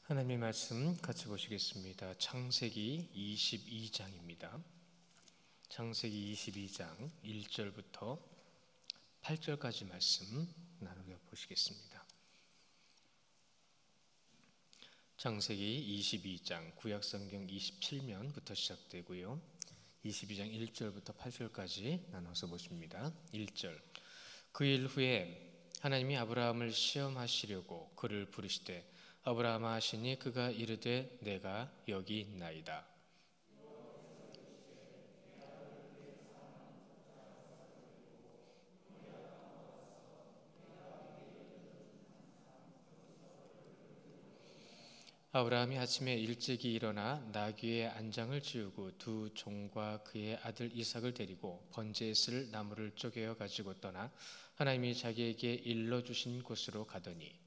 하나님의 말씀 같이 보시겠습니다. 창세기 22장입니다. 창세기 22장 1절부터 8절까지 말씀 나누어 보시겠습니다. 창세기 22장 구약성경 27면부터 시작되고요. 22장 1절부터 8절까지 나눠서 보십니다. 1절. 그 일 후에 하나님이 아브라함을 시험하시려고 그를 부르시되 아브라함아 하시니 그가 이르되 내가 여기 있나이다. 아브라함이 아침에 일찍이 일어나 나귀의 안장을 지우고 두 종과 그의 아들 이삭을 데리고 번제했을 나무를 쪼개어 가지고 떠나 하나님이 자기에게 일러주신 곳으로 가더니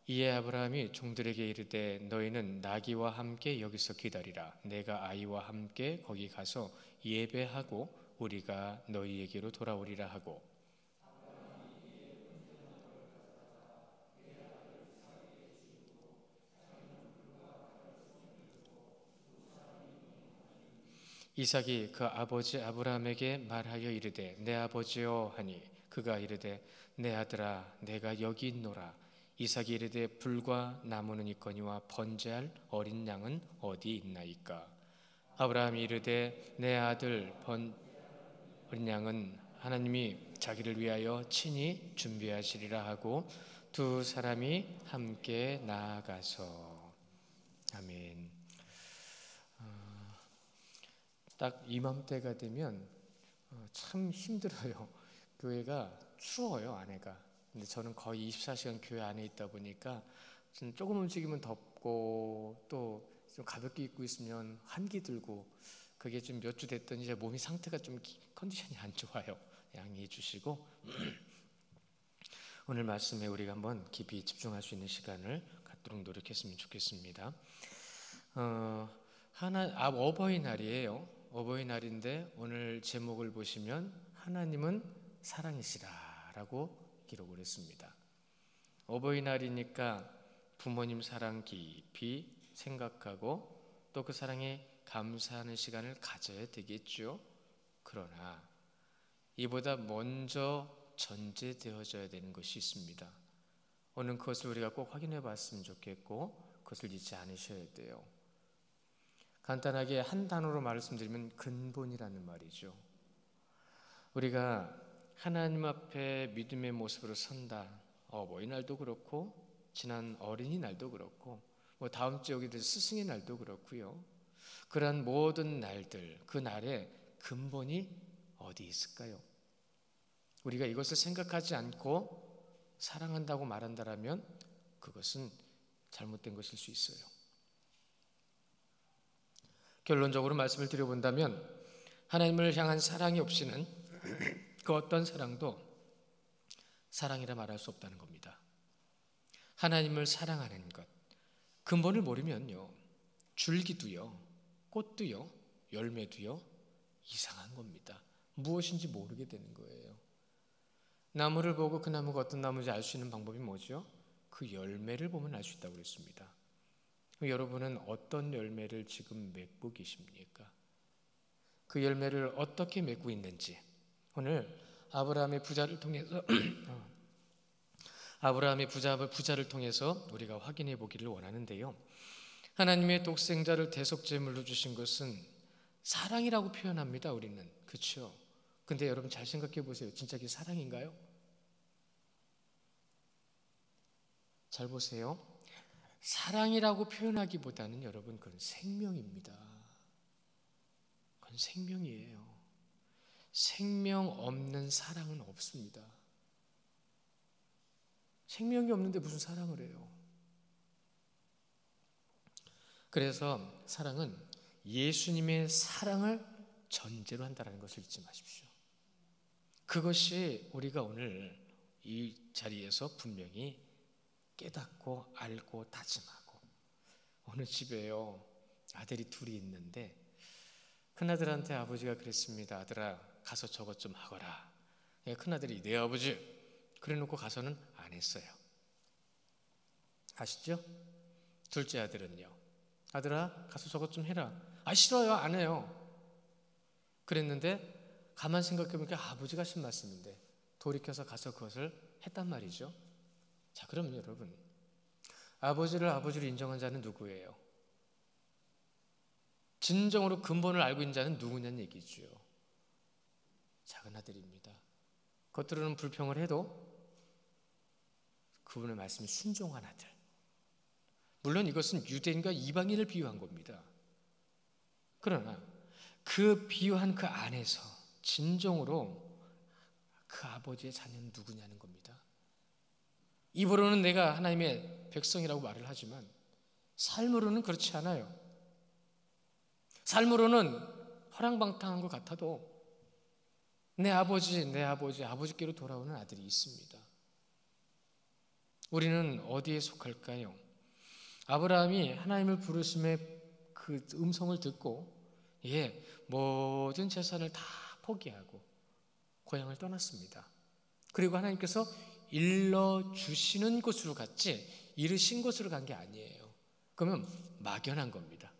이에 아브라함이 종들에게 이르되 너희는 나귀와 함께 여기서 기다리라. 내가 아이와 함께 거기 가서 예배하고 우리가 너희에게로 돌아오리라 하고 이삭이 그 아버지 아브라함에게 말하여 이르되 내 아버지여 하니 그가 이르되 내 아들아 내가 여기 있노라. 이삭이 이르되 불과 나무는 있거니와 번제할 어린 양은 어디 있나이까. 아브라함이 이르되 내 아들 어린 양은 하나님이 자기를 위하여 친히 준비하시리라 하고 두 사람이 함께 나아가서 아멘. 딱 이맘때가 되면 참 힘들어요. 교회가 추워요, 안에가. 근데 저는 거의 24시간 교회 안에 있다 보니까 조금 움직이면 덥고 또 좀 가볍게 입고 있으면 한기 들고 그게 좀 몇 주 됐더니 제 몸이 상태가 좀 컨디션이 안 좋아요. 양해해 주시고 오늘 말씀에 우리가 한번 깊이 집중할 수 있는 시간을 갖도록 노력했으면 좋겠습니다. 어버이날이에요. 어버이날인데 오늘 제목을 보시면 하나님은 사랑이시라라고 기록을 했습니다. 어버이날이니까 부모님 사랑 깊이 생각하고 또 그 사랑에 감사하는 시간을 가져야 되겠죠. 그러나 이보다 먼저 전제되어져야 되는 것이 있습니다. 오늘 그것을 우리가 꼭 확인해 봤으면 좋겠고 그것을 잊지 않으셔야 돼요. 간단하게 한 단어로 말씀드리면 근본이라는 말이죠. 우리가 하나님 앞에 믿음의 모습으로 선다. 어버이날도 그렇고 지난 어린이날도 그렇고 다음 주 여기 될 스승의 날도 그렇고요. 그러한 모든 날들, 그 날의 근본이 어디 있을까요? 우리가 이것을 생각하지 않고 사랑한다고 말한다면 그것은 잘못된 것일 수 있어요. 결론적으로 말씀을 드려본다면 하나님을 향한 사랑이 없이는 그 어떤 사랑도 사랑이라 말할 수 없다는 겁니다. 하나님을 사랑하는 것, 근본을 모르면요, 줄기도요, 꽃도요, 열매도요, 이상한 겁니다. 무엇인지 모르게 되는 거예요. 나무를 보고 그 나무가 어떤 나무인지 알 수 있는 방법이 뭐죠? 그 열매를 보면 알 수 있다고 그랬습니다. 여러분은 어떤 열매를 지금 맺고 계십니까? 그 열매를 어떻게 맺고 있는지 오늘 아브라함의 부자를 통해서 부자를 통해서 우리가 확인해 보기를 원하는데요. 하나님의 독생자를 대속제물로 주신 것은 사랑이라고 표현합니다. 우리는 그렇죠? 근데 여러분 잘 생각해 보세요. 진짜 그게 사랑인가요? 잘 보세요. 사랑이라고 표현하기보다는 여러분 그건 생명입니다. 그건 생명이에요. 생명 없는 사랑은 없습니다. 생명이 없는데 무슨 사랑을 해요? 그래서 사랑은 예수님의 사랑을 전제로 한다는 것을 잊지 마십시오. 그것이 우리가 오늘 이 자리에서 분명히 깨닫고 알고 다짐하고 어느 집에요 아들이 둘이 있는데 큰아들한테 아버지가 그랬습니다. 아들아 가서 저것 좀 하거라. 큰아들이 네 아버지 그래놓고 가서는 안 했어요. 아시죠? 둘째 아들은요. 아들아, 가서 저것 좀 해라. 아, 싫어요. 안 해요. 그랬는데 가만 생각해보니까 아버지가 하신 말씀인데 돌이켜서 가서 그것을 했단 말이죠. 자, 그러면 여러분, 아버지를 인정한 자는 누구예요? 진정으로 근본을 알고 있는 자는 누구냐는 얘기죠. 작은 아들입니다. 겉으로는 불평을 해도 그분의 말씀에 순종한 아들. 물론 이것은 유대인과 이방인을 비유한 겁니다. 그러나 그 비유한 그 안에서 진정으로 그 아버지의 자녀는 누구냐는 겁니다. 입으로는 내가 하나님의 백성이라고 말을 하지만 삶으로는 그렇지 않아요. 삶으로는 허랑방탕한 것 같아도 내 아버지께로 돌아오는 아들이 있습니다. 우리는 어디에 속할까요? 아브라함이 하나님을 부르심의 그 음성을 듣고 모든 재산을 다 포기하고 고향을 떠났습니다. 그리고 하나님께서 일러주시는 곳으로 갔지 이르신 곳으로 간 게 아니에요. 그러면 막연한 겁니다.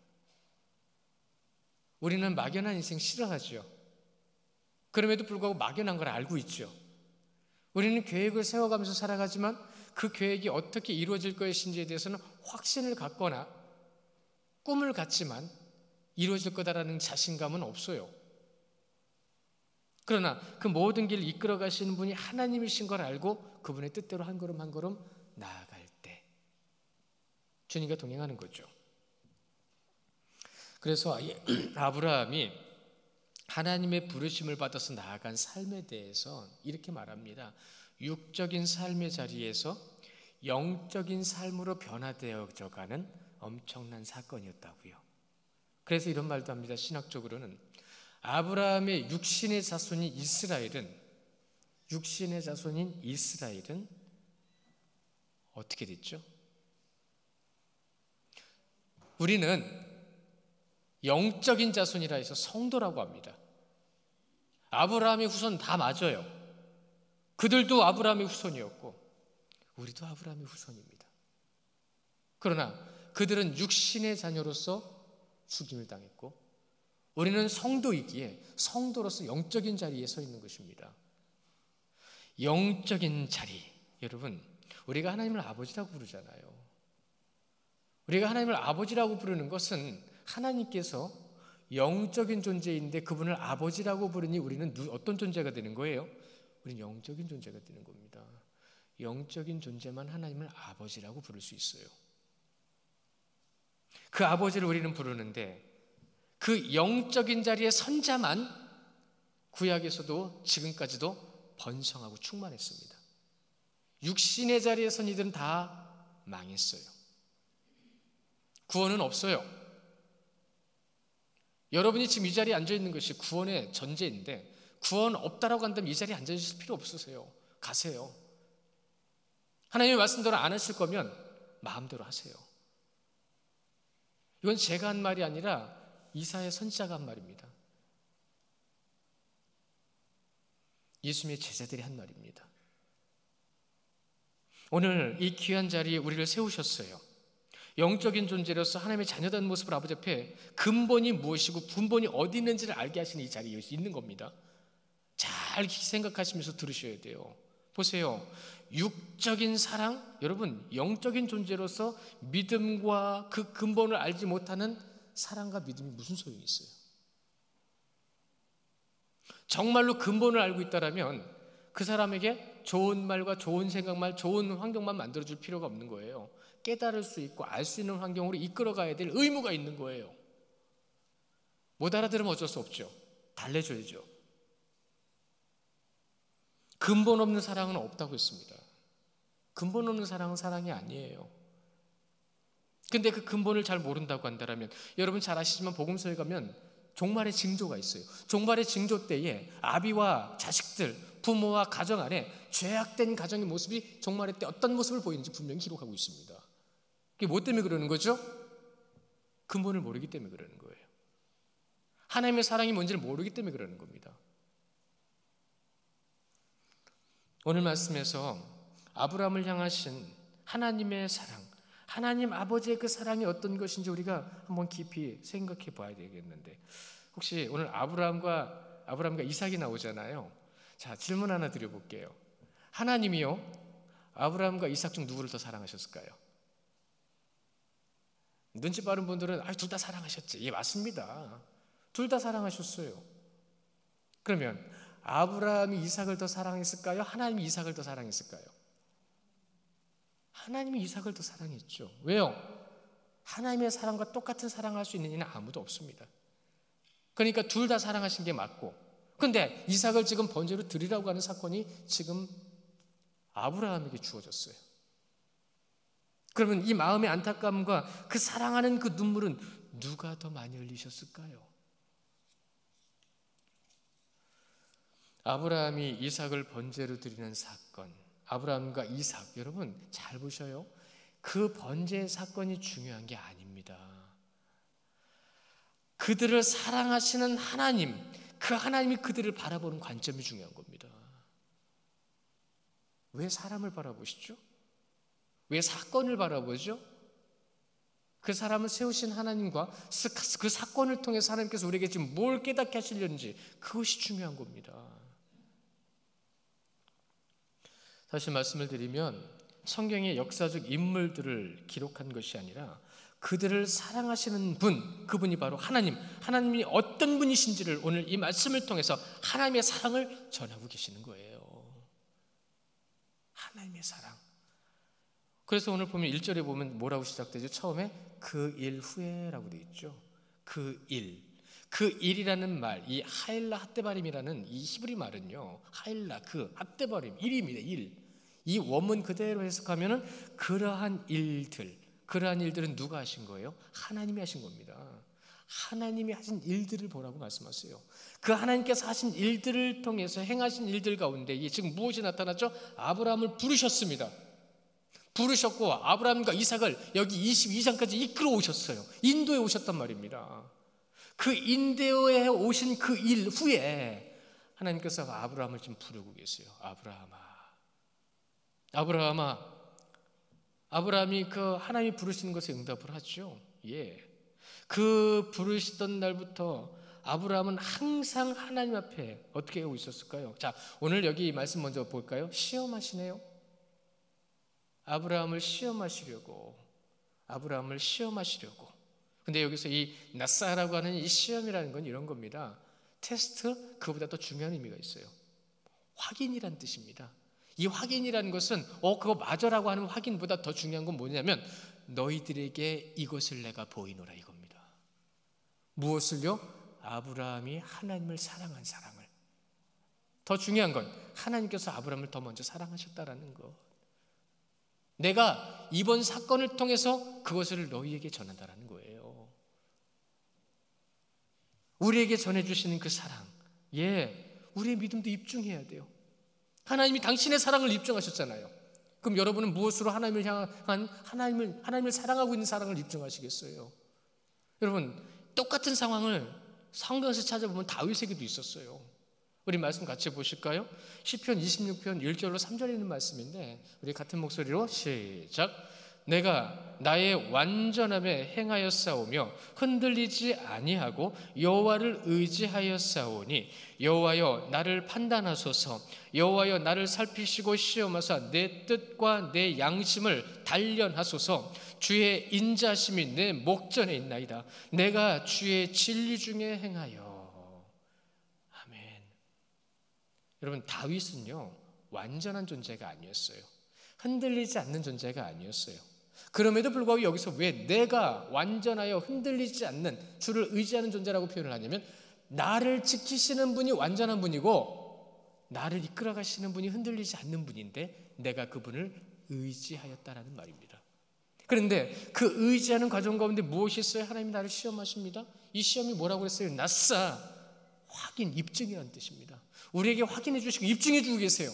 우리는 막연한 인생 싫어하죠. 그럼에도 불구하고 막연한 걸 알고 있죠. 우리는 계획을 세워가면서 살아가지만 그 계획이 어떻게 이루어질 것인지에 대해서는 확신을 갖거나 꿈을 갖지만 이루어질 거다라는 자신감은 없어요. 그러나 그 모든 길을 이끌어 가시는 분이 하나님이신 걸 알고 그분의 뜻대로 한 걸음 한 걸음 나아갈 때 주님과 동행하는 거죠. 그래서 아브라함이 하나님의 부르심을 받아서 나아간 삶에 대해서 이렇게 말합니다. 육적인 삶의 자리에서 영적인 삶으로 변화되어져가는 엄청난 사건이었다고요. 그래서 이런 말도 합니다. 신학적으로는 아브라함의 육신의 자손인 이스라엘은 어떻게 됐죠? 우리는 영적인 자손이라 해서 성도라고 합니다. 아브라함의 후손 다 맞아요. 그들도 아브라함의 후손이었고 우리도 아브라함의 후손입니다. 그러나 그들은 육신의 자녀로서 죽임을 당했고 우리는 성도이기에 성도로서 영적인 자리에 서 있는 것입니다. 영적인 자리, 여러분, 우리가 하나님을 아버지라고 부르잖아요. 우리가 하나님을 아버지라고 부르는 것은 하나님께서 영적인 존재인데 그분을 아버지라고 부르니 우리는 어떤 존재가 되는 거예요? 우리는 영적인 존재가 되는 겁니다. 영적인 존재만 하나님을 아버지라고 부를 수 있어요. 그 아버지를 우리는 부르는데 그 영적인 자리에 선 자만 구약에서도 지금까지도 번성하고 충만했습니다. 육신의 자리에 선 이들은 다 망했어요. 구원은 없어요. 여러분이 지금 이 자리에 앉아있는 것이 구원의 전제인데 구원 없다라고 한다면 이 자리에 앉아있을 필요 없으세요. 가세요. 하나님의 말씀대로 안 하실 거면 마음대로 하세요. 이건 제가 한 말이 아니라 이사야 선지자가 한 말입니다. 예수님의 제자들이 한 말입니다. 오늘 이 귀한 자리에 우리를 세우셨어요. 영적인 존재로서 하나님의 자녀된 모습을 아버지 앞에 근본이 무엇이고 분본이 어디 있는지를 알게 하시는 이 자리에 있는 겁니다. 잘 생각하시면서 들으셔야 돼요. 보세요. 육적인 사랑, 여러분 영적인 존재로서 믿음과 그 근본을 알지 못하는 사랑과 믿음이 무슨 소용이 있어요? 정말로 근본을 알고 있다라면 그 사람에게 좋은 말과 좋은 생각만, 좋은 환경만 만들어줄 필요가 없는 거예요. 깨달을 수 있고 알 수 있는 환경으로 이끌어가야 될 의무가 있는 거예요. 못 알아들으면 어쩔 수 없죠. 달래줘야죠. 근본 없는 사랑은 없다고 했습니다. 근본 없는 사랑은 사랑이 아니에요. 근데 그 근본을 잘 모른다고 한다면 여러분 잘 아시지만 복음서에 가면 종말의 징조가 있어요. 종말의 징조 때에 아비와 자식들, 부모와 가정 안에 죄악된 가정의 모습이 종말의 때 어떤 모습을 보이는지 분명히 기록하고 있습니다. 그게 뭐 때문에 그러는 거죠? 근본을 모르기 때문에 그러는 거예요. 하나님의 사랑이 뭔지를 모르기 때문에 그러는 겁니다. 오늘 말씀에서 아브라함을 향하신 하나님의 사랑, 하나님 아버지의 그 사랑이 어떤 것인지 우리가 한번 깊이 생각해 봐야 되겠는데, 혹시 오늘 아브라함과 이삭이 나오잖아요. 자, 질문 하나 드려볼게요. 하나님이요, 아브라함과 이삭 중 누구를 더 사랑하셨을까요? 눈치 빠른 분들은 둘 다 사랑하셨지. 예, 맞습니다. 둘 다 사랑하셨어요. 그러면 아브라함이 이삭을 더 사랑했을까요? 하나님이 이삭을 더 사랑했을까요? 하나님이 이삭을 더 사랑했죠. 왜요? 하나님의 사랑과 똑같은 사랑할 수 있는 이는 아무도 없습니다. 그러니까 둘 다 사랑하신 게 맞고, 근데 이삭을 지금 번제로 드리라고 하는 사건이 지금 아브라함에게 주어졌어요. 그러면 이 마음의 안타까움과 그 사랑하는 그 눈물은 누가 더 많이 흘리셨을까요? 아브라함이 이삭을 번제로 드리는 사건, 아브라함과 이삭, 여러분 잘 보셔요. 그 번제 사건이 중요한 게 아닙니다. 그들을 사랑하시는 하나님, 그 하나님이 그들을 바라보는 관점이 중요한 겁니다. 왜 사람을 바라보시죠? 왜 사건을 바라보죠? 그 사람을 세우신 하나님과 그 사건을 통해서 하나님께서 우리에게 지금 뭘 깨닫게 하시려는지, 그것이 중요한 겁니다. 다시 말씀을 드리면 성경의 역사적 인물들을 기록한 것이 아니라 그들을 사랑하시는 분, 그분이 바로 하나님이 어떤 분이신지를 오늘 이 말씀을 통해서 하나님의 사랑을 전하고 계시는 거예요. 하나님의 사랑. 그래서 오늘 보면 1절에 보면 뭐라고 시작되죠? 처음에 그 일 후에라고 되어 있죠. 그 일이라는 말, 이 하일라 핫데바림이라는 이 히브리 말은요, 하일라 그 핫데바림, 일입니다. 이 원문 그대로 해석하면은 그러한 일들은 누가 하신 거예요? 하나님이 하신 겁니다. 하나님이 하신 일들을 보라고 말씀하세요. 그 하나님께서 하신 일들을 통해서 행하신 일들 가운데 지금 무엇이 나타났죠? 아브라함을 부르셨습니다. 부르셨고 아브라함과 이삭을 여기 22장까지 이끌어 오셨어요. 인도에 오셨단 말입니다. 그 인도에 오신 그 일 후에 하나님께서 아브라함을 지금 부르고 계세요. 아브라함이 그 하나님이 부르시는 것에 응답을 하죠. 예. 그 부르시던 날부터 아브라함은 항상 하나님 앞에 어떻게 하고 있었을까요? 자, 오늘 여기 말씀 먼저 볼까요? 시험하시네요. 아브라함을 시험하시려고. 근데 여기서 이 나사라고 하는 이 시험이라는 건 이런 겁니다. 테스트, 그보다 더 중요한 의미가 있어요. 확인이란 뜻입니다. 이 확인이라는 것은 그거 맞아라고 하는 확인보다 더 중요한 건 뭐냐면 너희들에게 이것을 내가 보이노라 이겁니다. 무엇을요? 아브라함이 하나님을 사랑한 사랑을. 더 중요한 건 하나님께서 아브라함을 더 먼저 사랑하셨다라는 것. 내가 이번 사건을 통해서 그것을 너희에게 전한다라는 거예요. 우리에게 전해주시는 그 사랑, 우리의 믿음도 입증해야 돼요. 하나님이 당신의 사랑을 입증하셨잖아요. 그럼 여러분은 무엇으로 하나님을 향한 하나님을 사랑하고 있는 사랑을 입증하시겠어요? 여러분, 똑같은 상황을 성경에서 찾아보면 다윗에게도 있었어요. 우리 말씀 같이 보실까요? 시편 26편 1절로 3절에 있는 말씀인데 우리 같은 목소리로 시작. 내가 나의 완전함에 행하였사오며 흔들리지 아니하고 여호와를 의지하였사오니 여호와여 나를 판단하소서. 여호와여 나를 살피시고 시험하사 내 뜻과 내 양심을 단련하소서. 주의 인자심이 내 목전에 있나이다. 내가 주의 진리 중에 행하여. 아멘. 여러분, 다윗은요 완전한 존재가 아니었어요. 흔들리지 않는 존재가 아니었어요. 그럼에도 불구하고 여기서 왜 내가 완전하여 흔들리지 않는 주를 의지하는 존재라고 표현을 하냐면 나를 지키시는 분이 완전한 분이고 나를 이끌어 가시는 분이 흔들리지 않는 분인데 내가 그분을 의지하였다라는 말입니다. 그런데 그 의지하는 과정 가운데 무엇이 있어요? 하나님이 나를 시험하십니다. 이 시험이 뭐라고 했어요? 나사, 확인, 입증이라는 뜻입니다. 우리에게 확인해 주시고 입증해 주고 계세요.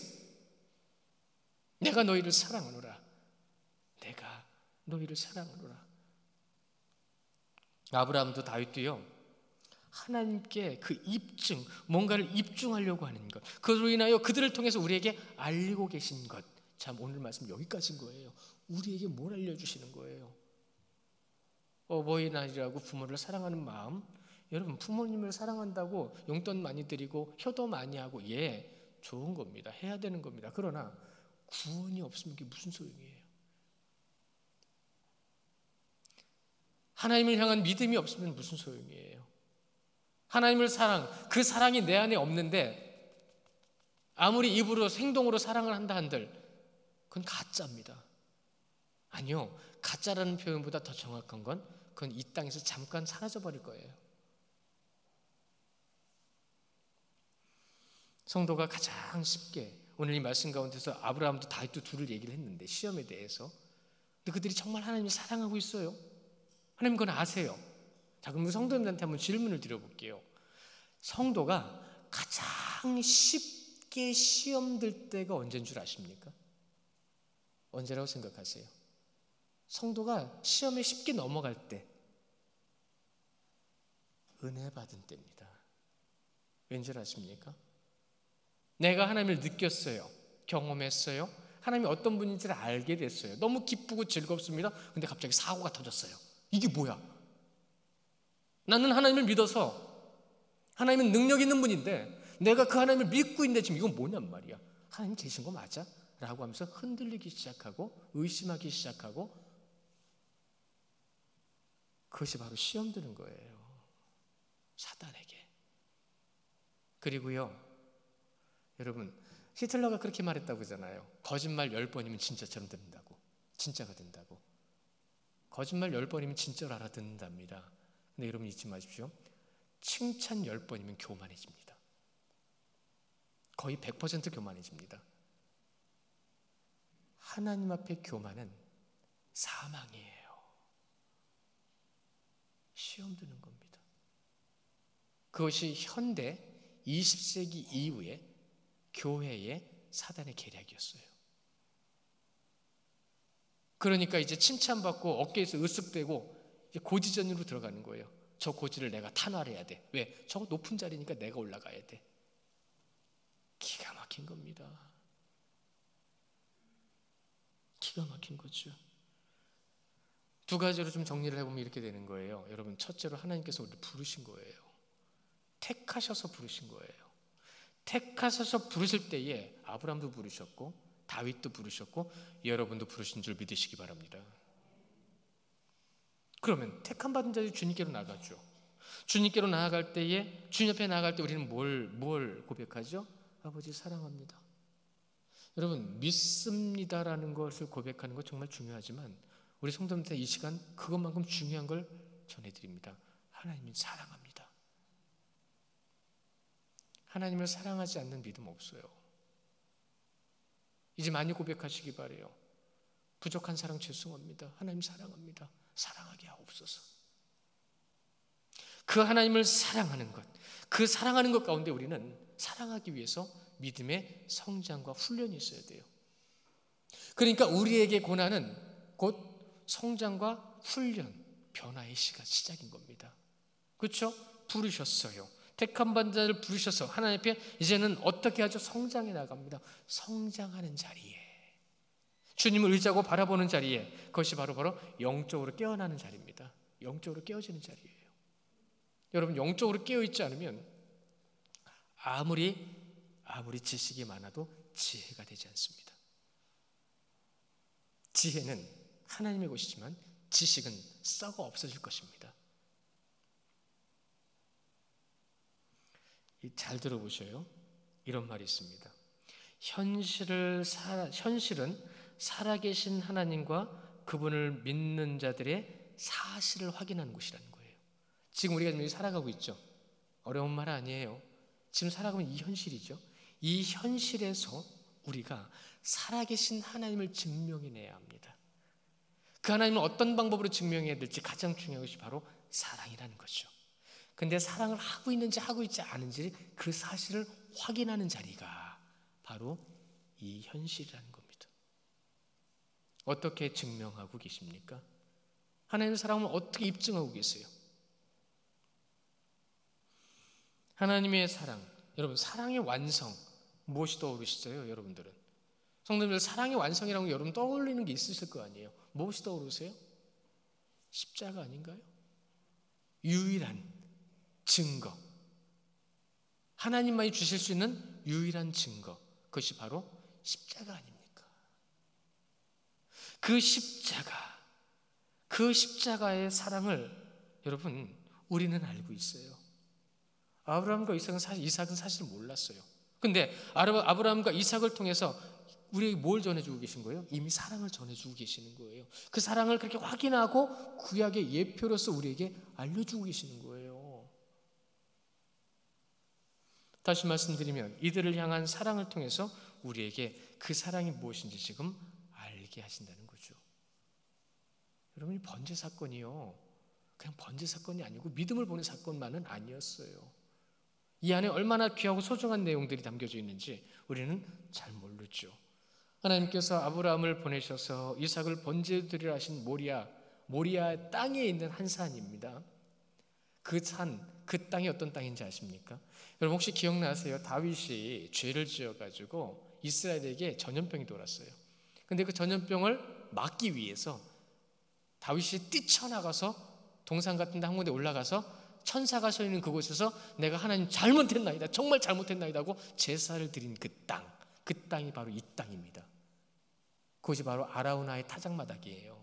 내가 너희를 사랑하노라. 내가 너희를 사랑하노라. 아브라함도 다윗도요 하나님께 그 입증, 뭔가를 입증하려고 하는 것, 그로 인하여 그들을 통해서 우리에게 알리고 계신 것. 참, 오늘 말씀 여기까지인 거예요. 우리에게 뭘 알려주시는 거예요? 어버이날이라고 부모를 사랑하는 마음, 여러분 부모님을 사랑한다고 용돈 많이 드리고 효도 많이 하고 좋은 겁니다. 해야 되는 겁니다. 그러나 구원이 없으면 그게 무슨 소용이에요? 하나님을 향한 믿음이 없으면 무슨 소용이에요? 하나님을 그 사랑이 내 안에 없는데 아무리 입으로 행동으로 사랑을 한다 한들 그건 가짜입니다. 아니요, 가짜라는 표현보다 더 정확한 건 그건 이 땅에서 잠깐 사라져버릴 거예요. 성도가 가장 쉽게 오늘 이 말씀 가운데서 아브라함도 다윗도 둘을 얘기를 했는데 시험에 대해서, 근데 그들이 정말 하나님을 사랑하고 있어요? 하나님 그건 아세요? 자, 그럼 성도님들한테 한번 질문을 드려볼게요. 성도가 가장 쉽게 시험 들 때가 언제인 줄 아십니까? 언제라고 생각하세요? 성도가 시험에 쉽게 넘어갈 때, 은혜 받은 때입니다. 왠지 아십니까? 내가 하나님을 느꼈어요. 경험했어요. 하나님이 어떤 분인지를 알게 됐어요. 너무 기쁘고 즐겁습니다. 근데 갑자기 사고가 터졌어요. 이게 뭐야? 나는 하나님을 믿어서 하나님은 능력 있는 분인데 내가 그 하나님을 믿고 있는데 지금 이건 뭐냔 말이야. 하나님 계신 거 맞아? 라고 하면서 흔들리기 시작하고 의심하기 시작하고, 그것이 바로 시험 드는 거예요. 사단에게. 그리고요, 여러분, 히틀러가 그렇게 말했다고 하잖아요. 거짓말 10번이면 진짜처럼 듣는다고. 진짜가 된다고. 거짓말 10번이면 진짜로 알아듣는답니다. 근데 여러분 잊지 마십시오. 칭찬 10번이면 교만해집니다. 거의 100% 교만해집니다. 하나님 앞에 교만은 사망이에요. 시험 드는 겁니다. 그것이 현대 20세기 이후에 교회의 사단의 계략이었어요. 그러니까 이제 칭찬받고 어깨에서 으쓱대고 이제 고지전으로 들어가는 거예요. 저 고지를 내가 탄화해야 돼. 왜? 저거 높은 자리니까 내가 올라가야 돼. 기가 막힌 겁니다. 기가 막힌 거죠. 두 가지로 좀 정리를 해보면 이렇게 되는 거예요. 여러분, 첫째로 하나님께서 우리를 부르신 거예요. 택하셔서 부르신 거예요. 택하셔서 부르실 때에 아브라함도 부르셨고 다윗도 부르셨고 여러분도 부르신 줄 믿으시기 바랍니다. 그러면 택함 받은 자들이 주님께로 나가죠. 주님께로 나아갈 때에, 주님 옆에 나아갈 때 우리는 뭘 고백하죠? 아버지 사랑합니다. 여러분, 믿습니다라는 것을 고백하는 것 정말 중요하지만 우리 성도님한테 이 시간 그것만큼 중요한 걸 전해드립니다. 하나님은 사랑합니다. 하나님을 사랑하지 않는 믿음 없어요. 이제 많이 고백하시기 바래요. 부족한 사랑 죄송합니다. 하나님 사랑합니다. 사랑하게 하옵소서. 그 하나님을 사랑하는 것, 그 사랑하는 것 가운데 우리는 사랑하기 위해서 믿음의 성장과 훈련이 있어야 돼요. 그러니까 우리에게 고난은 곧 성장과 훈련, 변화의 시작인 겁니다. 그렇죠? 부르셨어요. 택한 반자를 부르셔서 하나님 앞에 이제는 어떻게 하죠? 성장해 나갑니다. 성장하는 자리에, 주님을 의지하고 바라보는 자리에, 그것이 바로 영적으로 깨어나는 자리입니다. 영적으로 깨어지는 자리예요. 여러분, 영적으로 깨어있지 않으면 아무리 지식이 많아도 지혜가 되지 않습니다. 지혜는 하나님의 것이지만 지식은 썩어 없어질 것입니다. 잘 들어보셔요. 이런 말이 있습니다. 현실은 살아계신 하나님과 그분을 믿는 자들의 사실을 확인하는 곳이라는 거예요. 지금 우리가 여기 살아가고 있죠. 어려운 말 아니에요. 지금 살아가면 이 현실이죠. 이 현실에서 우리가 살아계신 하나님을 증명해내야 합니다. 그 하나님을 어떤 방법으로 증명해야 될지 가장 중요한 것이 바로 사랑이라는 거죠. 근데 사랑을 하고 있는지 하고 있지 않은지 그 사실을 확인하는 자리가 바로 이 현실이라는 겁니다. 어떻게 증명하고 계십니까? 하나님의 사랑을 어떻게 입증하고 계세요? 하나님의 사랑, 여러분 사랑의 완성 무엇이 떠오르시죠? 여러분들은 성도님들 사랑의 완성이라고 여러분 떠올리는 게 있으실 거 아니에요? 무엇이 떠오르세요? 십자가 아닌가요? 유일한 증거, 하나님만이 주실 수 있는 유일한 증거, 그것이 바로 십자가 아닙니까? 그 십자가의 사랑을 여러분 우리는 알고 있어요. 아브라함과 이삭은 사실 몰랐어요. 근데 아브라함과 이삭을 통해서 우리에게 뭘 전해주고 계신 거예요? 이미 사랑을 전해주고 계시는 거예요. 그 사랑을 그렇게 확인하고 구약의 예표로서 우리에게 알려주고 계시는 거예요. 다시 말씀드리면 이들을 향한 사랑을 통해서 우리에게 그 사랑이 무엇인지 지금 알게 하신다는 거죠. 여러분이 번제 사건이요, 그냥 번제 사건이 아니고 믿음을 보는 사건만은 아니었어요. 이 안에 얼마나 귀하고 소중한 내용들이 담겨져 있는지 우리는 잘 모르죠. 하나님께서 아브라함을 보내셔서 이삭을 번제 드리라 하신 모리아 땅에 있는 한 산입니다. 그 땅이 어떤 땅인지 아십니까? 여러분 혹시 기억나세요? 다윗이 죄를 지어가지고 이스라엘에게 전염병이 돌았어요. 근데 그 전염병을 막기 위해서 다윗이 뛰쳐나가서 동산 같은 데 한 군데 올라가서 천사가 서 있는 그곳에서 내가 하나님 잘못했나이다, 정말 잘못했나이다 하고 제사를 드린 그 땅이 바로 이 땅입니다. 그것이 바로 아라우나의 타작마당이에요.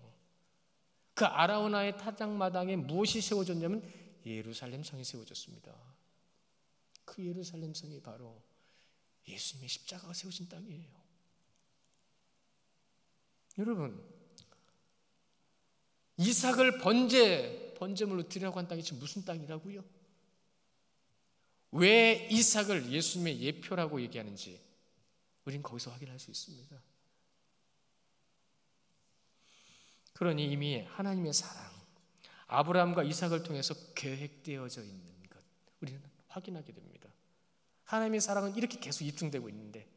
그 아라우나의 타작마당에 무엇이 세워졌냐면 예루살렘 성이 세워졌습니다. 그 예루살렘 성이 바로 예수님의 십자가가 세워진 땅이에요. 여러분, 이삭을 번제물로 드리라고 한 땅이 지금 무슨 땅이라고요? 왜 이삭을 예수님의 예표라고 얘기하는지 우린 거기서 확인할 수 있습니다. 그러니 이미 하나님의 사랑, 아브라함과 이삭을 통해서 계획되어져 있는 것 우리는 확인하게 됩니다. 하나님의 사랑은 이렇게 계속 입증되고 있는데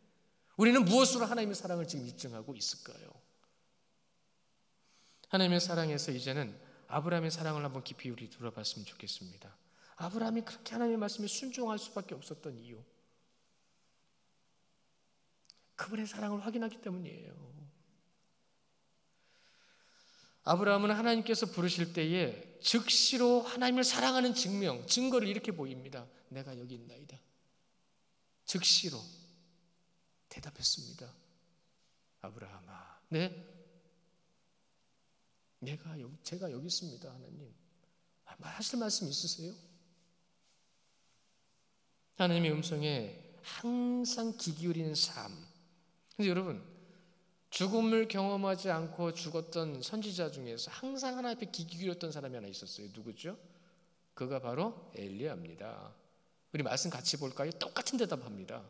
우리는 무엇으로 하나님의 사랑을 지금 입증하고 있을까요? 하나님의 사랑에서 이제는 아브라함의 사랑을 한번 깊이 우리 들어봤으면 좋겠습니다. 아브라함이 그렇게 하나님의 말씀에 순종할 수밖에 없었던 이유, 그분의 사랑을 확인하기 때문이에요. 아브라함은 하나님께서 부르실 때에 즉시로 하나님을 사랑하는 증거를 이렇게 보입니다. 내가 여기 있나이다. 즉시로 대답했습니다. 아브라함아, 네? 제가 여기 있습니다. 하나님, 하실 말씀 있으세요? 하나님의 음성에 항상 귀 기울이는 삶. 근데 여러분, 죽음을 경험하지 않고 죽었던 선지자 중에서 항상 하나님 앞에 귀 기울였던 사람이 하나 있었어요. 누구죠? 그가 바로 엘리야입니다. 우리 말씀 같이 볼까요? 똑같은 대답합니다.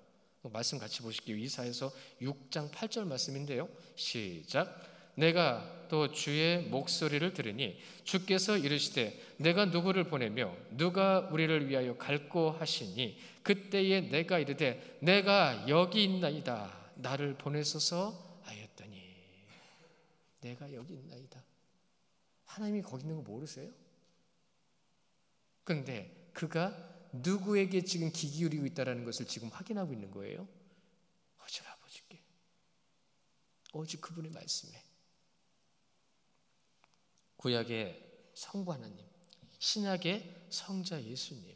말씀 같이 보실게요. 이사야서 6장 8절 말씀인데요. 시작. 내가 또 주의 목소리를 들으니 주께서 이르시되 내가 누구를 보내며 누가 우리를 위하여 갈고 하시니 그때에 내가 이르되 내가 여기 있나이다. 나를 보내소서 하였더니. 내가 여기 있나이다. 하나님이 거기 있는 거 모르세요? 그런데 그가 누구에게 지금 귀 기울이고 있다는 것을 지금 확인하고 있는 거예요. 오직 아버지께, 오직 그분의 말씀에. 구약의 성부 하나님, 신약의 성자 예수님,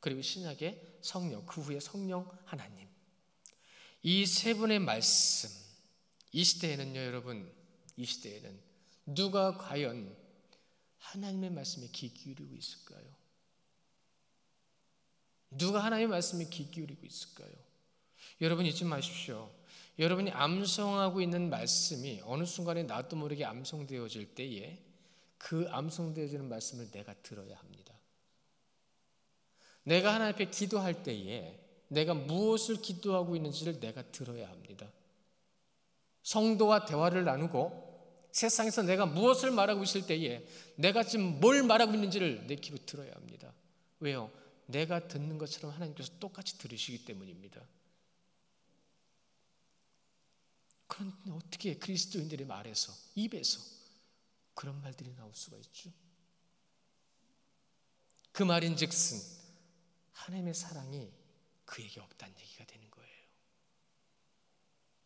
그리고 신약의 성령, 그 후에 성령 하나님, 이 세 분의 말씀, 이 시대에는요 여러분, 이 시대에는 누가 과연 하나님의 말씀에 귀 기울이고 있을까요? 누가 하나님의 말씀에 귀 기울이고 있을까요? 여러분 잊지 마십시오. 여러분이 암송하고 있는 말씀이 어느 순간에 나도 모르게 암송되어질 때에 그 암송되어지는 말씀을 내가 들어야 합니다. 내가 하나님 앞에 기도할 때에 내가 무엇을 기도하고 있는지를 내가 들어야 합니다. 성도와 대화를 나누고 세상에서 내가 무엇을 말하고 있을 때에 내가 지금 뭘 말하고 있는지를 내 귀로 들어야 합니다. 왜요? 내가 듣는 것처럼 하나님께서 똑같이 들으시기 때문입니다. 그런데 어떻게 그리스도인들의 말에서, 입에서 그런 말들이 나올 수가 있죠? 그 말인즉슨 하나님의 사랑이 그에게 없다는 얘기가 되는 거예요.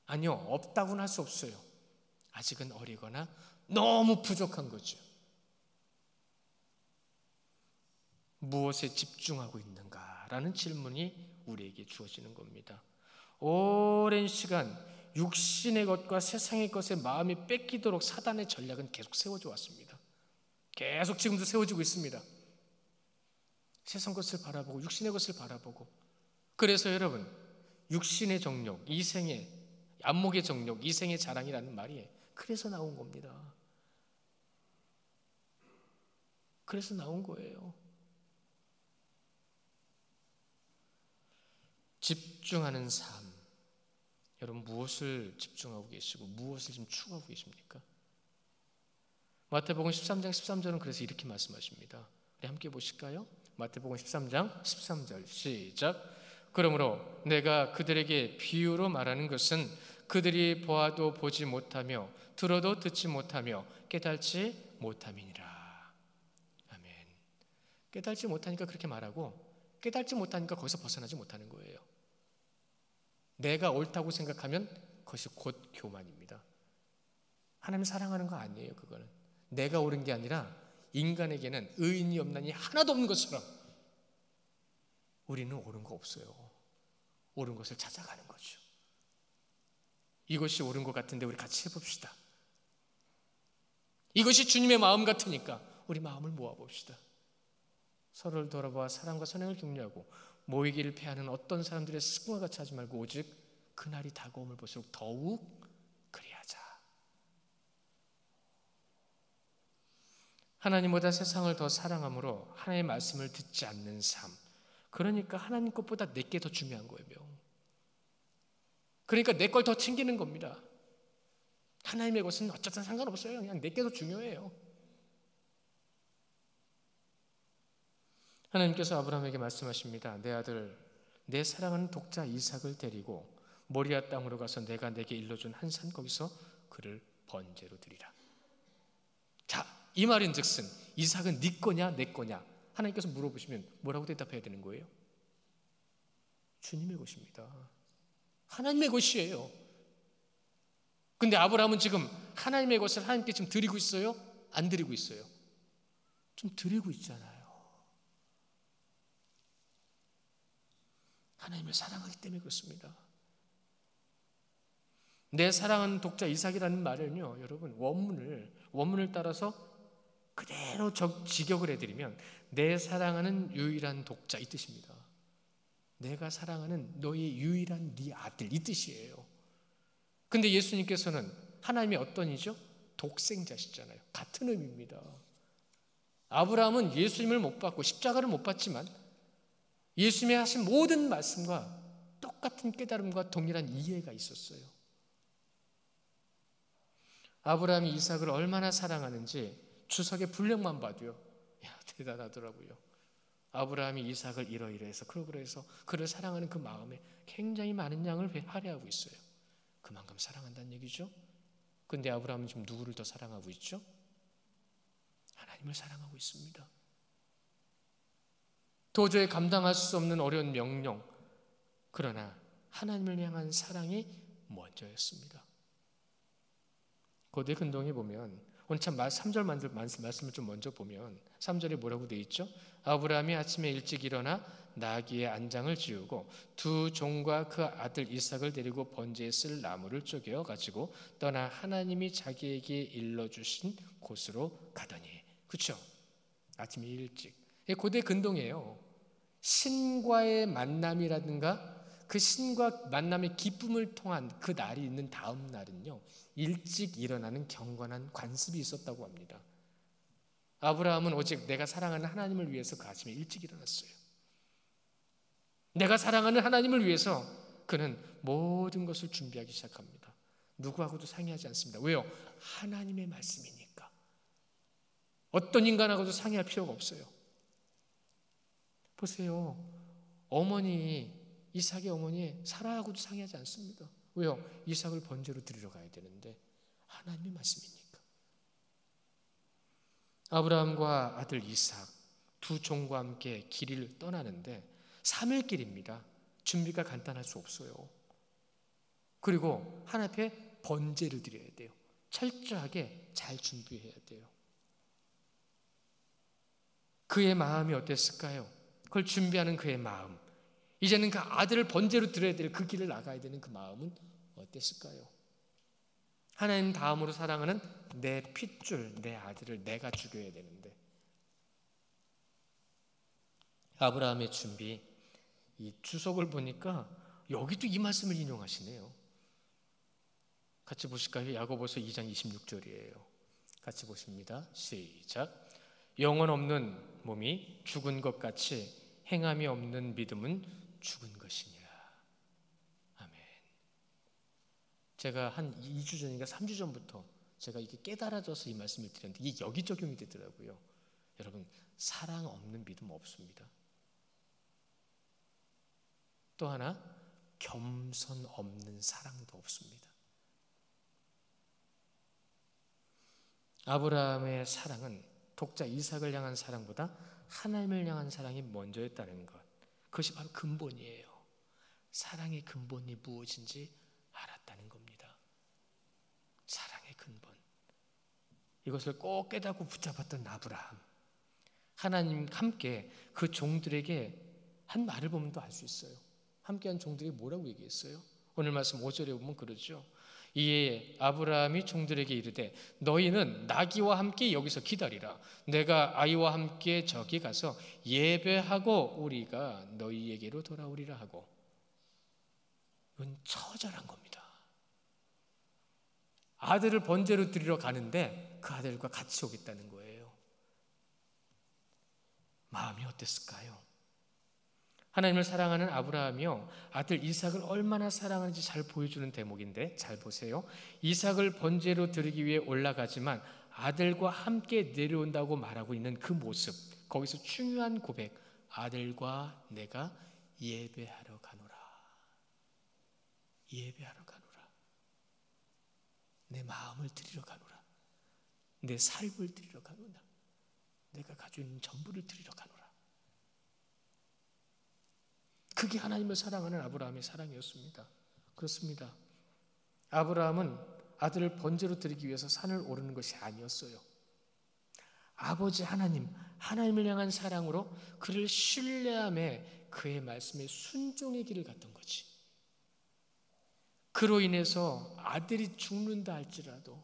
아니요, 없다고는 할 수 없어요. 아직은 어리거나 너무 부족한 거죠. 무엇에 집중하고 있는가라는 질문이 우리에게 주어지는 겁니다. 오랜 시간 육신의 것과 세상의 것에 마음이 뺏기도록 사단의 전략은 계속 세워져 왔습니다. 계속 지금도 세워지고 있습니다. 세상 것을 바라보고 육신의 것을 바라보고. 그래서 여러분, 육신의 정욕, 이생의 안목의 정욕, 이생의 자랑이라는 말이 그래서 나온 겁니다. 그래서 나온 거예요. 집중하는 삶, 여러분 무엇을 집중하고 계시고 무엇을 지금 추구하고 계십니까? 마태복음 13장 13절은 그래서 이렇게 말씀하십니다. 우리 함께 보실까요? 마태복음 13장 13절 시작. 그러므로 내가 그들에게 비유로 말하는 것은 그들이 보아도 보지 못하며 들어도 듣지 못하며 깨달지 못함이니라. 아멘. 깨달지 못하니까 그렇게 말하고, 깨달지 못하니까 거기서 벗어나지 못하는 거예요. 내가 옳다고 생각하면 그것이 곧 교만입니다. 하나님 사랑하는 거 아니에요. 그거는 내가 옳은 게 아니라 인간에게는 의인이 없나니 하나도 없는 것처럼 우리는 옳은 거 없어요. 옳은 것을 찾아가는 거죠. 이것이 옳은 것 같은데 우리 같이 해봅시다. 이것이 주님의 마음 같으니까 우리 마음을 모아봅시다. 서로를 돌아봐 사랑과 선행을 격려하고 모이기를 패하는 어떤 사람들의 습관과 같이 하지 말고 오직 그날이 다가옴을 볼수록 더욱 그리하자. 하나님보다 세상을 더 사랑함으로 하나님의 말씀을 듣지 않는 삶. 그러니까 하나님 것보다 내게 더 중요한 거예요. 그러니까 내 걸 더 챙기는 겁니다. 하나님의 것은 어쨌든 상관없어요. 그냥 내게 더 중요해요. 하나님께서 아브라함에게 말씀하십니다. 내 아들, 내 사랑하는 독자 이삭을 데리고 모리아 땅으로 가서 내가 내게 일러준 한 산 거기서 그를 번제로 드리라. 자, 이 말인즉슨 이삭은 네 거냐 내 거냐 하나님께서 물어보시면 뭐라고 대답해야 되는 거예요? 주님의 것입니다. 하나님의 것이에요. 근데 아브라함은 지금 하나님의 것을 하나님께 지금 드리고 있어요? 안 드리고 있어요? 좀 드리고 있잖아요. 하나님을 사랑하기 때문에 그렇습니다. 내 사랑하는 독자 이삭이라는 말은요, 여러분 원문을 따라서 그대로 직역을 해드리면 내 사랑하는 유일한 독자 이 뜻입니다. 내가 사랑하는 너의 유일한 네 아들 이 뜻이에요. 근데 예수님께서는 하나님의 어떤 이죠? 독생자시잖아요. 같은 의미입니다. 아브라함은 예수님을 못 받고 십자가를 못 받지만 예수님이 하신 모든 말씀과 똑같은 깨달음과 동일한 이해가 있었어요. 아브라함이 이삭을 얼마나 사랑하는지 추석의 분량만 봐도요, 대단하더라고요. 아브라함이 이삭을 이러이러해서 그러고해서 그를 사랑하는 그 마음에 굉장히 많은 양을 할애하고 있어요. 그만큼 사랑한다는 얘기죠. 근데 아브라함은 지금 누구를 더 사랑하고 있죠? 하나님을 사랑하고 있습니다. 도저히 감당할 수 없는 어려운 명령, 그러나 하나님을 향한 사랑이 먼저였습니다. 고대 근동에 보면 오늘 참 3절 말씀을 좀 먼저 보면 3절에 뭐라고 되어 있죠? 아브라함이 아침에 일찍 일어나 나귀의 안장을 지우고 두 종과 그 아들 이삭을 데리고 번제에 쓸 나무를 쪼개어 가지고 떠나 하나님이 자기에게 일러주신 곳으로 가더니. 그렇죠? 아침에 일찍. 고대 근동이에요. 신과의 만남이라든가 그 신과 만남의 기쁨을 통한 그 날이 있는 다음 날은요, 일찍 일어나는 경건한 관습이 있었다고 합니다. 아브라함은 오직 내가 사랑하는 하나님을 위해서 그 아침에 일찍 일어났어요. 내가 사랑하는 하나님을 위해서 그는 모든 것을 준비하기 시작합니다. 누구하고도 상의하지 않습니다. 왜요? 하나님의 말씀이니까. 어떤 인간하고도 상의할 필요가 없어요. 보세요. 이삭의 어머니 사라하고도 상의하지 않습니다. 왜요? 이삭을 번제로 드리러 가야 되는데 하나님의 말씀이니까. 아브라함과 아들 이삭 두 종과 함께 길을 떠나는데 3일 길입니다. 준비가 간단할 수 없어요. 그리고 하나님 앞에 번제를 드려야 돼요. 철저하게 잘 준비해야 돼요. 그의 마음이 어땠을까요? 그걸 준비하는 그의 마음, 이제는 그 아들을 번제로 드려야 될 그 길을 나가야 되는 그 마음은 어땠을까요? 하나님 다음으로 사랑하는 내 핏줄, 내 아들을 내가 죽여야 되는데, 아브라함의 준비, 이 주석을 보니까 여기도 이 말씀을 인용하시네요. 같이 보실까요? 야고보서 2장 26절이에요. 같이 보십니다. 시작. 영혼 없는 몸이 죽은 것 같이 행함이 없는 믿음은 죽은 것이니라. 아멘. 제가 한 2주 전인가 3주 전부터 제가 이게 깨달아져서 이 말씀을 드렸는데 이게 여기 적용이 되더라고요. 여러분, 사랑 없는 믿음 없습니다. 또 하나, 겸손 없는 사랑도 없습니다. 아브라함의 사랑은 독자 이삭을 향한 사랑보다 하나님을 향한 사랑이 먼저였다는 것, 그것이 바로 근본이에요. 사랑의 근본이 무엇인지 알았다는 겁니다. 사랑의 근본, 이것을 꼭 깨닫고 붙잡았던 아브라함, 하나님 함께 그 종들에게 한 말을 보면 또 알 수 있어요. 함께한 종들이 뭐라고 얘기했어요? 오늘 말씀 5절에 보면 그러죠. 이에 아브라함이 종들에게 이르되 너희는 나귀와 함께 여기서 기다리라. 내가 아이와 함께 저기 가서 예배하고 우리가 너희에게로 돌아오리라 하고. 이건 처절한 겁니다. 아들을 번제로 드리러 가는데 그 아들과 같이 오겠다는 거예요. 마음이 어땠을까요? 하나님을 사랑하는 아브라함이요, 아들 이삭을 얼마나 사랑하는지 잘 보여주는 대목인데, 잘 보세요. 이삭을 번제로 드리기 위해 올라가지만 아들과 함께 내려온다고 말하고 있는 그 모습, 거기서 중요한 고백, 아들과 내가 예배하러 가노라. 예배하러 가노라. 내 마음을 드리러 가노라. 내 삶을 드리러 가노라. 내가 가지고 있는 전부를 드리러 가노라. 그게 하나님을 사랑하는 아브라함의 사랑이었습니다. 그렇습니다. 아브라함은 아들을 번제로 드리기 위해서 산을 오르는 것이 아니었어요. 아버지 하나님, 하나님을 향한 사랑으로 그를 신뢰함에 그의 말씀에 순종의 길을 갔던 거지. 그로 인해서 아들이 죽는다 할지라도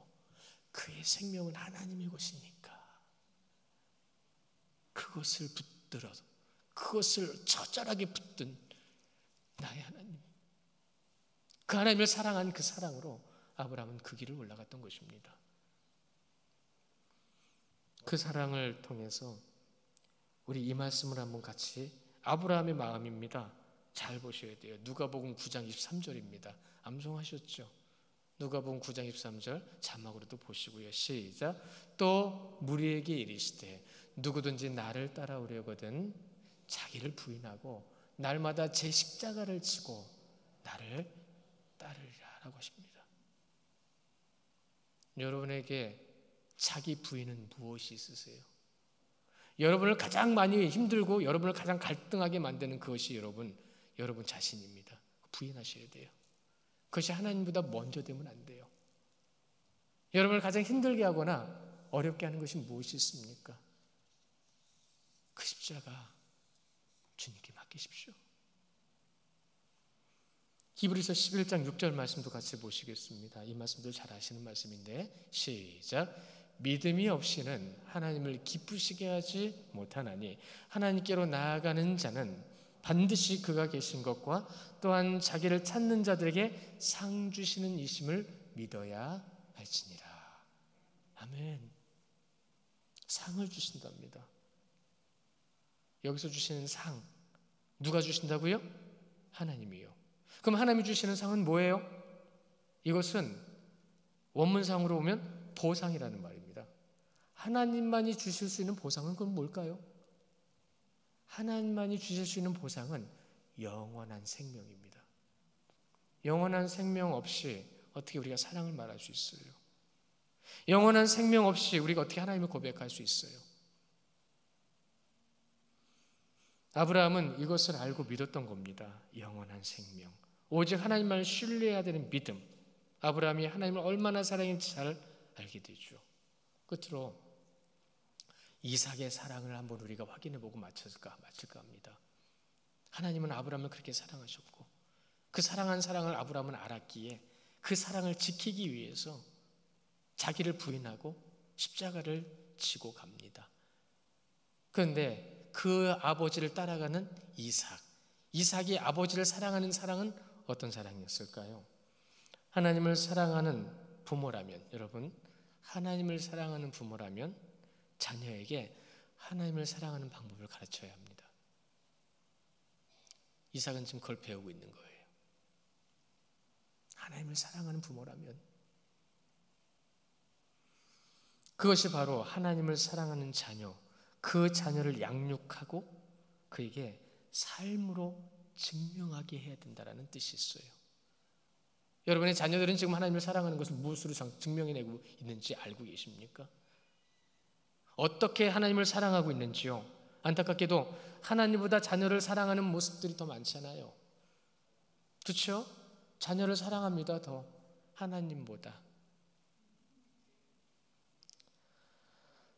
그의 생명은 하나님의 것이니까 그것을 붙들어서, 그것을 처절하게 붙든 나의 하나님, 그 하나님을 사랑한 그 사랑으로 아브라함은 그 길을 올라갔던 것입니다. 그 사랑을 통해서 우리 이 말씀을 한번 같이, 아브라함의 마음입니다. 잘 보셔야 돼요. 누가복음 9장 23절입니다. 암송하셨죠? 누가복음 9장 23절 자막으로도 보시고요. 시작. 또 무리에게 이르시되 누구든지 나를 따라오려거든 자기를 부인하고 날마다 제 십자가를 지고 나를 따르리라 라고 하십니다. 여러분에게 자기 부인은 무엇이 있으세요? 여러분을 가장 많이 힘들고 여러분을 가장 갈등하게 만드는 그것이 여러분 자신입니다. 부인하셔야 돼요. 그것이 하나님보다 먼저 되면 안 돼요. 여러분을 가장 힘들게 하거나 어렵게 하는 것이 무엇이 있습니까? 그 십자가 주님께 맡기십시오. 히브리서 11장 6절 말씀도 같이 보시겠습니다. 이 말씀도 잘 아시는 말씀인데 시작. 믿음이 없이는 하나님을 기쁘시게 하지 못하나니 하나님께로 나아가는 자는 반드시 그가 계신 것과 또한 자기를 찾는 자들에게 상 주시는 이심을 믿어야 할지니라. 아멘. 상을 주신답니다. 여기서 주시는 상, 누가 주신다고요? 하나님이요. 그럼 하나님이 주시는 상은 뭐예요? 이것은 원문상으로 보면 보상이라는 말입니다. 하나님만이 주실 수 있는 보상은 그건 뭘까요? 하나님만이 주실 수 있는 보상은 영원한 생명입니다. 영원한 생명 없이 어떻게 우리가 사랑을 말할 수 있어요? 영원한 생명 없이 우리가 어떻게 하나님을 고백할 수 있어요? 아브라함은 이것을 알고 믿었던 겁니다. 영원한 생명, 오직 하나님만 신뢰해야 되는 믿음. 아브라함이 하나님을 얼마나 사랑했는지 잘 알게 되죠. 끝으로 이삭의 사랑을 한번 우리가 확인해보고 마칠까 합니다. 하나님은 아브라함을 그렇게 사랑하셨고 그 사랑한 사랑을 아브라함은 알았기에 그 사랑을 지키기 위해서 자기를 부인하고 십자가를 지고 갑니다. 그런데 그 아버지를 따라가는 이삭이 아버지를 사랑하는 사랑은 어떤 사랑이었을까요? 하나님을 사랑하는 부모라면, 여러분, 하나님을 사랑하는 부모라면 자녀에게 하나님을 사랑하는 방법을 가르쳐야 합니다. 이삭은 지금 그걸 배우고 있는 거예요. 하나님을 사랑하는 부모라면 그것이 바로 하나님을 사랑하는 자녀, 그 자녀를 양육하고 그에게 삶으로 증명하게 해야 된다는 뜻이 있어요. 여러분의 자녀들은 지금 하나님을 사랑하는 것을 무엇으로 증명해내고 있는지 알고 계십니까? 어떻게 하나님을 사랑하고 있는지요? 안타깝게도 하나님보다 자녀를 사랑하는 모습들이 더 많잖아요. 그렇죠? 자녀를 사랑합니다. 더 하나님보다.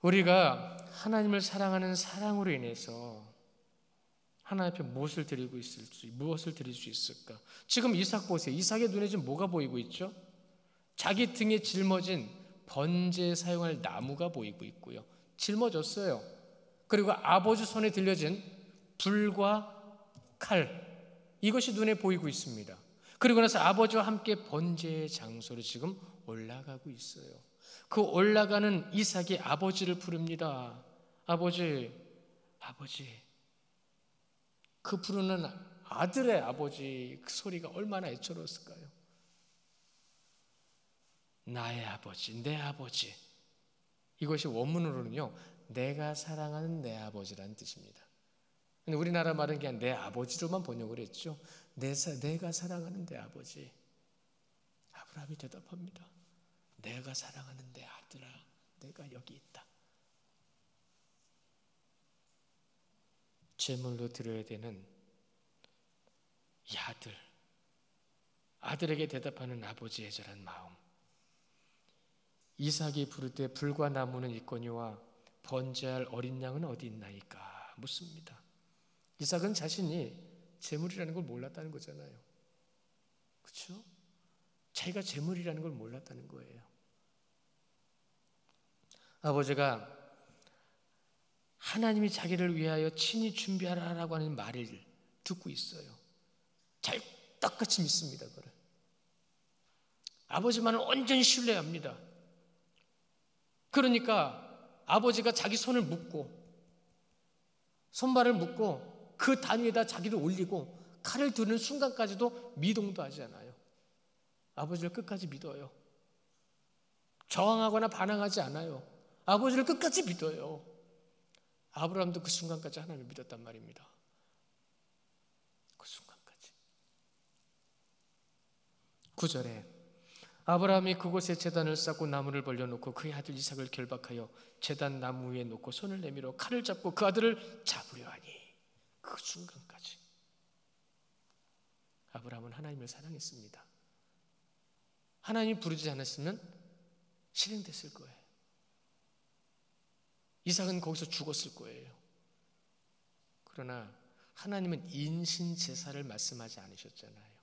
우리가 하나님을 사랑하는 사랑으로 인해서 하나님 앞에 무엇을 드릴 수 있을까? 지금 이삭 보세요. 이삭의 눈에 지금 뭐가 보이고 있죠? 자기 등에 짊어진 번제에 사용할 나무가 보이고 있고요. 짊어졌어요. 그리고 아버지 손에 들려진 불과 칼, 이것이 눈에 보이고 있습니다. 그리고 나서 아버지와 함께 번제의 장소로 지금 올라가고 있어요. 그 올라가는 이삭이 아버지를 부릅니다. 아버지. 그 부르는 아들의 아버지, 그 소리가 얼마나 애처로웠을까요? 나의 아버지, 내 아버지. 이것이 원문으로는요, 내가 사랑하는 내 아버지라는 뜻입니다. 근데 우리나라 말은 그냥 내 아버지로만 번역을 했죠. 내가 사랑하는 내 아버지. 아브라함이 대답합니다. 내가 사랑하는 내 아들아, 내가 여기 있다. 제물로 드려야 되는 이 아들에게 대답하는 아버지의 애절한 마음. 이삭이 부를 때 불과 나무는 있거니와 번제할 어린 양은 어디 있나이까 묻습니다. 이삭은 자신이 제물이라는 걸 몰랐다는 거잖아요. 그렇죠? 자기가 제물이라는 걸 몰랐다는 거예요. 아버지가 하나님이 자기를 위하여 친히 준비하라라고 하는 말을 듣고 있어요. 찰떡같이 믿습니다. 그걸. 아버지만을 온전히 신뢰합니다. 그러니까 아버지가 자기 손을 묶고 손발을 묶고 그 단 위에다 자기를 올리고 칼을 드는 순간까지도 미동도 하지 않아요. 아버지를 끝까지 믿어요. 저항하거나 반항하지 않아요. 아버지를 끝까지 믿어요. 아브라함도 그 순간까지 하나님을 믿었단 말입니다. 그 순간까지. 9절에 아브라함이 그곳에 제단을 쌓고 나무를 벌려놓고 그의 아들 이삭을 결박하여 제단 나무 위에 놓고 손을 내밀어 칼을 잡고 그 아들을 잡으려 하니 그 순간까지 아브라함은 하나님을 사랑했습니다. 하나님이 부르지 않았으면 실행됐을 거예요. 이삭은 거기서 죽었을 거예요. 그러나 하나님은 인신제사를 말씀하지 않으셨잖아요.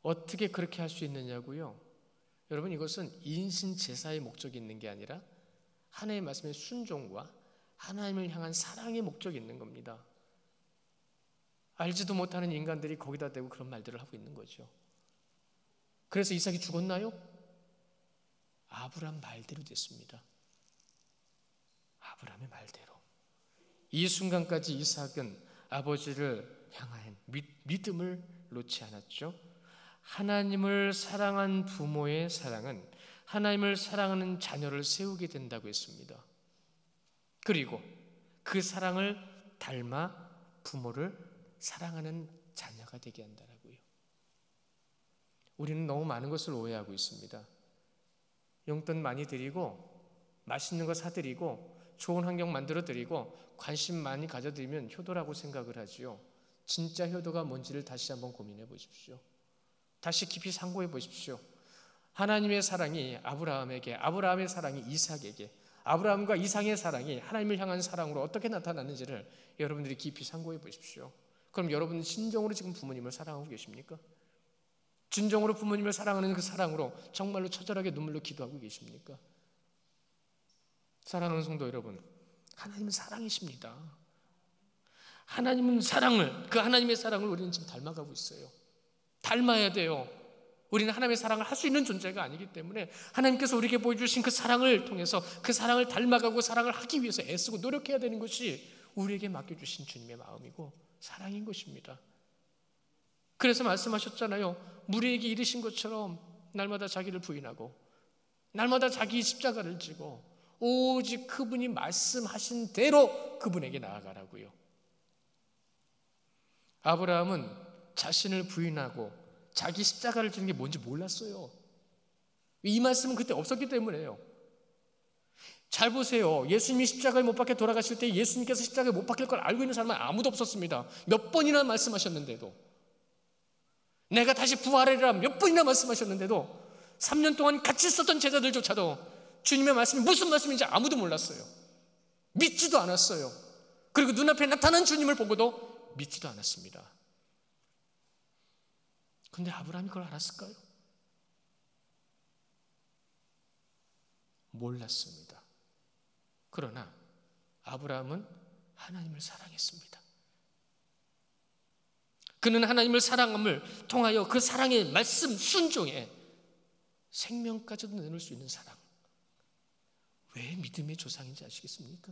어떻게 그렇게 할 수 있느냐고요? 여러분, 이것은 인신제사의 목적이 있는 게 아니라 하나님의 말씀의 순종과 하나님을 향한 사랑의 목적이 있는 겁니다. 알지도 못하는 인간들이 거기다 대고 그런 말들을 하고 있는 거죠. 그래서 이삭이 죽었나요? 아브라함 말대로 됐습니다. 아브라함의 말대로. 이 순간까지 이삭은 아버지를 향한 믿음을 놓지 않았죠. 하나님을 사랑한 부모의 사랑은 하나님을 사랑하는 자녀를 세우게 된다고 했습니다. 그리고 그 사랑을 닮아 부모를 사랑하는 자녀가 되게 한다고요. 우리는 너무 많은 것을 오해하고 있습니다. 용돈 많이 드리고 맛있는 거 사드리고 좋은 환경 만들어 드리고 관심 많이 가져드리면 효도라고 생각을 하지요. 진짜 효도가 뭔지를 다시 한번 고민해 보십시오. 다시 깊이 상고해 보십시오. 하나님의 사랑이 아브라함에게, 아브라함의 사랑이 이삭에게, 아브라함과 이삭의 사랑이 하나님을 향한 사랑으로 어떻게 나타났는지를 여러분들이 깊이 상고해 보십시오. 그럼 여러분은 진정으로 지금 부모님을 사랑하고 계십니까? 진정으로 부모님을 사랑하는 그 사랑으로 정말로 처절하게 눈물로 기도하고 계십니까? 사랑하는 성도 여러분, 하나님은 사랑이십니다. 하나님은 사랑을, 그 하나님의 사랑을 우리는 지금 닮아가고 있어요. 닮아야 돼요. 우리는 하나님의 사랑을 할 수 있는 존재가 아니기 때문에 하나님께서 우리에게 보여주신 그 사랑을 통해서 그 사랑을 닮아가고 사랑을 하기 위해서 애쓰고 노력해야 되는 것이 우리에게 맡겨주신 주님의 마음이고 사랑인 것입니다. 그래서 말씀하셨잖아요. 무리에게 이르신 것처럼 날마다 자기를 부인하고 날마다 자기 십자가를 지고 오직 그분이 말씀하신 대로 그분에게 나아가라고요. 아브라함은 자신을 부인하고 자기 십자가를 지는 게 뭔지 몰랐어요. 이 말씀은 그때 없었기 때문에요. 잘 보세요. 예수님이 십자가에 못 박혀 돌아가실 때 예수님께서 십자가에 못 박힐 걸 알고 있는 사람은 아무도 없었습니다. 몇 번이나 말씀하셨는데도, 내가 다시 부활하리라 몇 번이나 말씀하셨는데도 3년 동안 같이 있었던 제자들조차도 주님의 말씀이 무슨 말씀인지 아무도 몰랐어요. 믿지도 않았어요. 그리고 눈앞에 나타난 주님을 보고도 믿지도 않았습니다. 그런데 아브라함이 그걸 알았을까요? 몰랐습니다. 그러나 아브라함은 하나님을 사랑했습니다. 그는 하나님을 사랑함을 통하여 그 사랑의 말씀 순종에 생명까지도 내놓을 수 있는 사랑. 왜 믿음의 조상인지 아시겠습니까?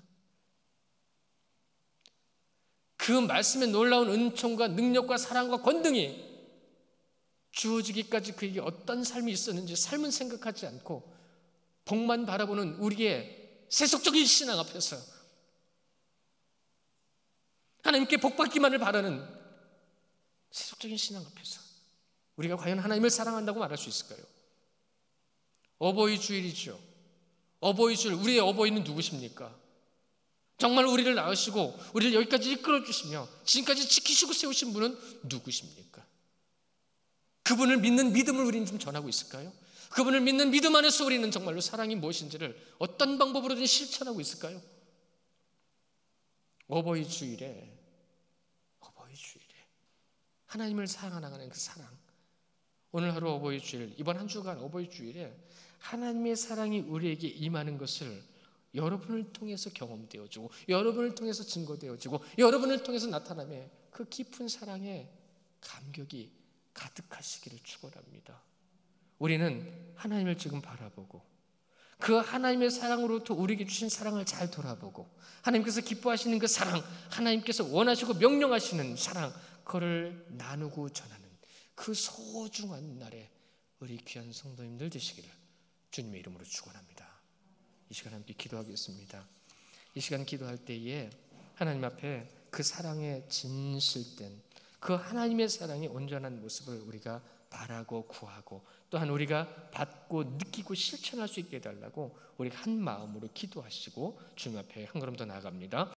그 말씀의 놀라운 은총과 능력과 사랑과 권능이 주어지기까지 그에게 어떤 삶이 있었는지 삶은 생각하지 않고 복만 바라보는 우리의 세속적인 신앙 앞에서 하나님께 복받기만을 바라는 세속적인 신앙 앞에서 우리가 과연 하나님을 사랑한다고 말할 수 있을까요? 어버이 주일이죠. 어버이 주일, 우리의 어버이는 누구십니까? 정말 우리를 낳으시고 우리를 여기까지 이끌어 주시며 지금까지 지키시고 세우신 분은 누구십니까? 그분을 믿는 믿음을 우리는 좀 전하고 있을까요? 그분을 믿는 믿음 안에서 우리는 정말로 사랑이 무엇인지를 어떤 방법으로든 실천하고 있을까요? 어버이 주일에 하나님을 사랑하는 그 사랑, 오늘 하루 어버이 주일, 이번 한 주간 어버이 주일에 하나님의 사랑이 우리에게 임하는 것을 여러분을 통해서 경험되어지고 여러분을 통해서 증거되어지고 여러분을 통해서 나타남에 그 깊은 사랑의 감격이 가득하시기를 축원합니다. 우리는 하나님을 지금 바라보고 그 하나님의 사랑으로부터 우리에게 주신 사랑을 잘 돌아보고 하나님께서 기뻐하시는 그 사랑, 하나님께서 원하시고 명령하시는 사랑, 그거를 나누고 전하는 그 소중한 날에 우리 귀한 성도님들 되시기를 주님의 이름으로 축원합니다. 이 시간 함께 기도하겠습니다. 이 시간 기도할 때에 하나님 앞에 그 사랑에 진실된 그 하나님의 사랑의 온전한 모습을 우리가 바라고 구하고 또한 우리가 받고 느끼고 실천할 수 있게 해달라고 우리 한 마음으로 기도하시고 주님 앞에 한 걸음 더 나아갑니다.